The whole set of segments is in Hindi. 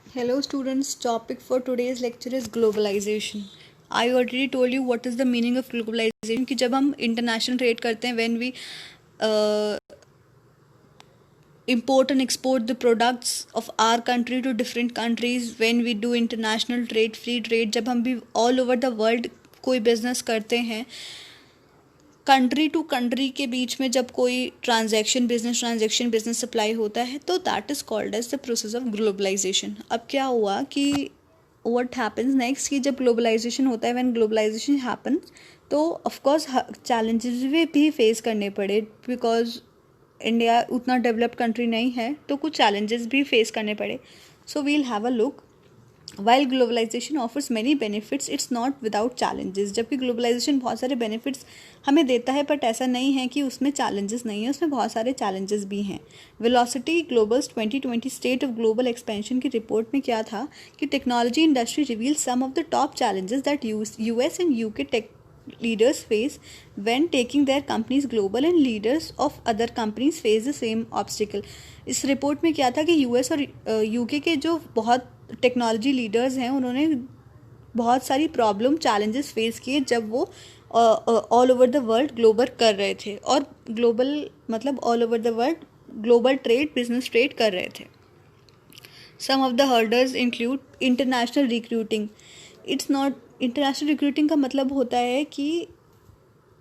Hello students, topic for today's lecture is globalization. I already told you what is the meaning of globalization कि जब हम international trade करते हैं when we uh, import and export the products of our country to different countries, when we do international trade, free trade, जब हम भी all over the world कोई business करते हैं, कंट्री टू कंट्री के बीच में जब कोई बिजनेस सप्लाई होता है तो that is called as the process of globalisation. अब क्या हुआ कि व्हाट हैपन्स नेक्स्ट कि जब ग्लोबलाइजेशन होता है, व्हेन ग्लोबलाइजेशन हैपन्स तो ऑफकोर्स चैलेंजेस भी फेस करने पड़े बिकॉज इंडिया उतना डेवलप्ड कंट्री नहीं है, तो कुछ चैलेंजेस भी फेस करने पड़े. So we'll have a look. While globalization offers many benefits, it's not without challenges. जबकि ग्लोबलाइजेशन बहुत सारे बेनिफिट्स हमें देता है, बट ऐसा नहीं है कि उसमें चैलेंजेस नहीं है, उसमें बहुत सारे चैलेंजेस भी हैं. Velocity Global's 2020 state of global expansion की रिपोर्ट में क्या था कि technology industry reveal some of the top challenges that US and UK tech leaders face when taking their companies global, and leaders of other companies face the same obstacle. इस रिपोर्ट में क्या था कि यूएस और यूके के जो बहुत टेक्नोलॉजी लीडर्स हैं उन्होंने बहुत सारी प्रॉब्लम चैलेंजेस फेस किए जब वो all over the world global कर रहे थे. और ग्लोबल मतलब all over the world global trade, business trade कर रहे थे. Some of the hurdles include international recruiting. It's not international recruiting का मतलब होता है कि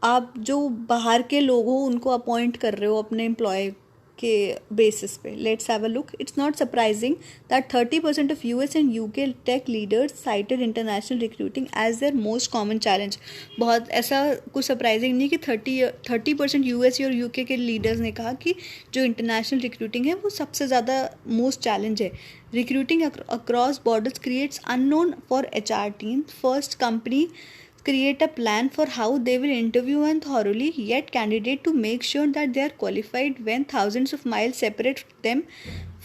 आप जो बाहर के लोग हो उनको अपॉइंट कर रहे हो अपने एम्प्लॉय के बेसिस पे. Let's have a look. It's not surprising that 30% of US and UK tech leaders cited international recruiting as their most common challenge. बहुत ऐसा कुछ सरप्राइजिंग नहीं कि 30% यूएस और यूके के लीडर्स ने कहा कि जो इंटरनेशनल रिक्रूटिंग है वो सबसे ज़्यादा मोस्ट चैलेंज है. Recruiting across borders creates unknown for HR team. First, company create a plan for how they will interview and thoroughly yet candidate to make sure that they are qualified when thousands of miles separate them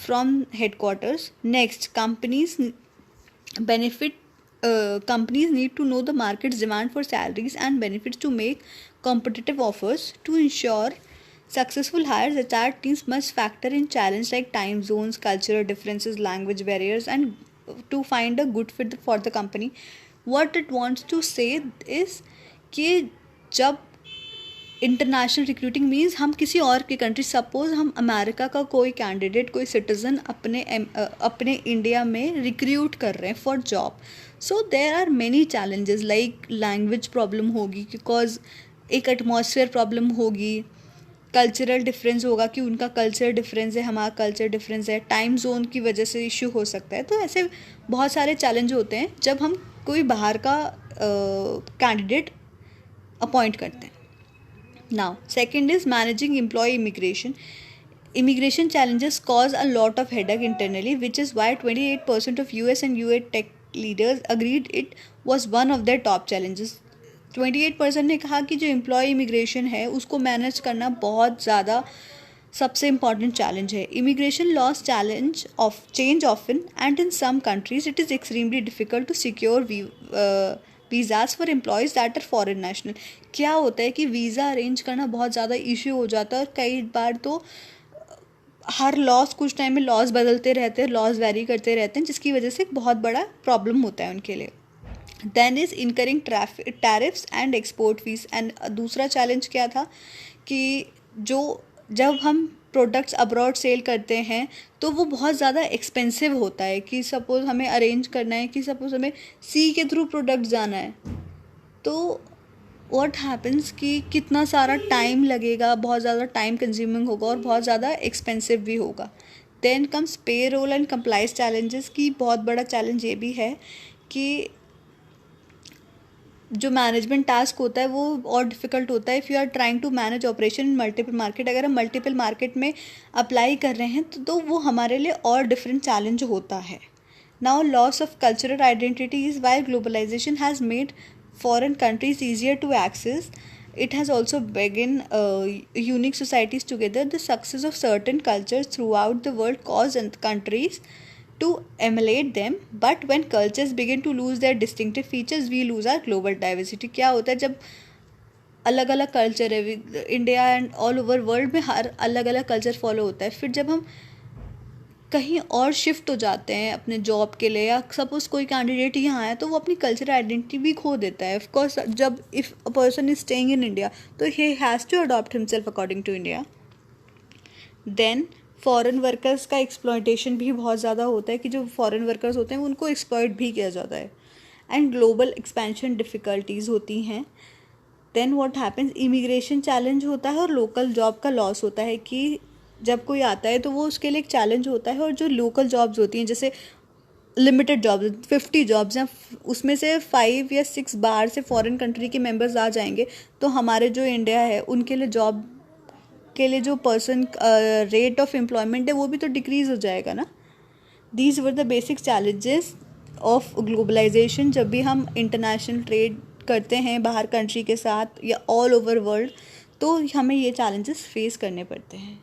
from headquarters. Next, companies need to know the market's demand for salaries and benefits to make competitive offers. To ensure successful hires, HR teams must factor in challenges like time zones, cultural differences, language barriers, and to find a good fit for the company. What it wants to say is कि जब इंटरनेशनल रिक्रूटिंग मीन्स हम किसी और की कंट्री, सपोज हम अमेरिका का कोई कैंडिडेट, कोई सिटीज़न अपने इंडिया में रिक्रूट कर रहे हैं for job. So there are many challenges like language problem होगी बिकॉज एक एटमॉस्फेयर प्रॉब्लम होगी, कल्चरल डिफरेंस होगा कि उनका कल्चर डिफरेंस है, हमारा कल्चर डिफरेंस है, टाइम जोन की वजह से इश्यू हो सकता है. तो ऐसे बहुत सारे चैलेंज होते हैं जब हम कोई बाहर का कैंडिडेट अपॉइंट करते हैं. Now second is managing employ immigration. Immigration challenges cause a lot of headache internally, which is why 28% of US and UA tech leaders agreed it was one of their top challenges. 28% ने कहा कि जो एम्प्लॉय इमिग्रेशन है उसको मैनेज करना बहुत ज़्यादा सबसे इम्पॉर्टेंट चैलेंज है. Immigration laws challenge of change often and in some countries it is extremely difficult to secure visas for employees that are foreign national. क्या होता है कि वीज़ा अरेंज करना बहुत ज़्यादा इशू हो जाता है और कई बार तो हर लॉस कुछ टाइम में लॉस बदलते रहते हैं, लॉस वेरी करते रहते हैं, जिसकी वजह से बहुत बड़ा प्रॉब्लम होता है उनके लिए. Then is incurring tariffs and export fees. And दूसरा चैलेंज क्या था कि जब हम प्रोडक्ट्स अब्रॉड सेल करते हैं तो वो बहुत ज़्यादा एक्सपेंसिव होता है. कि सपोज़ हमें अरेंज करना है कि सपोज़ हमें सी के थ्रू प्रोडक्ट जाना है, तो व्हाट हैपन्स कि कितना सारा टाइम लगेगा, बहुत ज़्यादा टाइम कंज्यूमिंग होगा और बहुत ज़्यादा एक्सपेंसिव भी होगा. देन कम्स पे रोल एंड कंप्लाइंस चैलेंजेस. की बहुत बड़ा चैलेंज ये भी है कि जो मैनेजमेंट टास्क होता है वो और डिफ़िकल्ट होता है if you are trying to manage operation in multiple market. अगर हम मल्टीपल मार्केट में अप्लाई कर रहे हैं तो वो हमारे लिए और डिफरेंट चैलेंज होता है. Now loss of cultural identity is why globalisation has made foreign countries easier to access. It has also begun unique societies together. The success of certain cultures throughout the world caused countries to emulate them. But when cultures begin to lose their distinctive features, we lose our global diversity. क्या होता है जब अलग अलग कल्चर है India and all over world में, हर अलग अलग कल्चर फॉलो होता है। फिर जब हम कहीं और शिफ्ट हो जाते हैं अपने जॉब के लिए, या सपोज कोई कैंडिडेट यहाँ आया तो वो अपनी कल्चरल आइडेंटिटी भी खो देता है। ऑफकोर्स जब if a person is staying in India तो he has to adopt himself according to India. Then foreign workers का एक्सप्लॉयटेशन भी बहुत ज़्यादा होता है कि जो फॉरेन वर्कर्स होते हैं उनको एक्सप्लॉयट भी किया जाता है। एंड ग्लोबल एक्सपेंशन डिफ़िकल्टीज़ होती हैं। Then what happens, immigration challenge होता है और लोकल जॉब का लॉस होता है कि जब कोई आता है तो वो उसके लिए एक चैलेंज होता है। और जो लोकल जॉब्स होती हैं, जैसे लिमिटेड जॉब्स 50 जॉब्स हैं, उसमें से 5 या 6 बाहर से फॉरेन कंट्री के मेंबर्स आ जाएंगे तो हमारे जो इंडिया है उनके लिए जॉब के लिए जो पर्सन रेट ऑफ एम्प्लॉयमेंट है वो भी तो डिक्रीज़ हो जाएगा ना। These were the basic challenges of globalisation. जब भी हम इंटरनेशनल ट्रेड करते हैं बाहर कंट्री के साथ या ऑल ओवर वर्ल्ड, तो हमें ये चैलेंजेस फेस करने पड़ते हैं।